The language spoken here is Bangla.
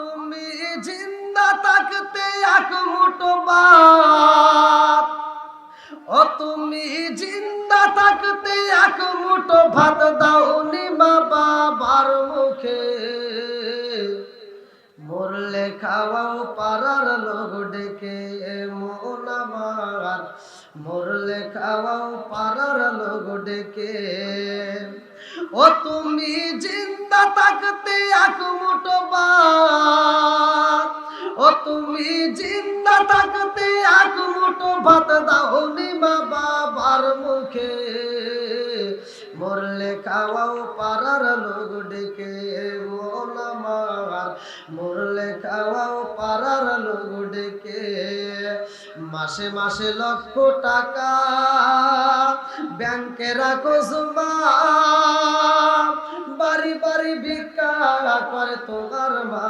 তুমি জিন্দা থাকতে এক মুঠো ভাত, তুমি জিন্দা থাকতে এক মুঠো ভাত দাওনি মা বাবার মুখে, মরলে খাওয়াও পাড়ার লোক ডেকে মন আমার, মরলে খাওয়াও পাড়ার লোক ডেকে। তুমি জিন্দা থাকতে এক মুঠো ভাত, তুমি জিন্দা থাকতে এক মুঠো ভাত দাওনি মা বাবার মুখে, মরলে খাওয়াও পাড়ার লোক ডেকে মন আমার, মরলে খাওয়াও পাড়ার লোক ডেকে। মাসে মাসে লক্ষ টাকা ব্যাংকে রাখো জমা, বাড়ি বাড়ি ভিক্ষা করে তোমার মা।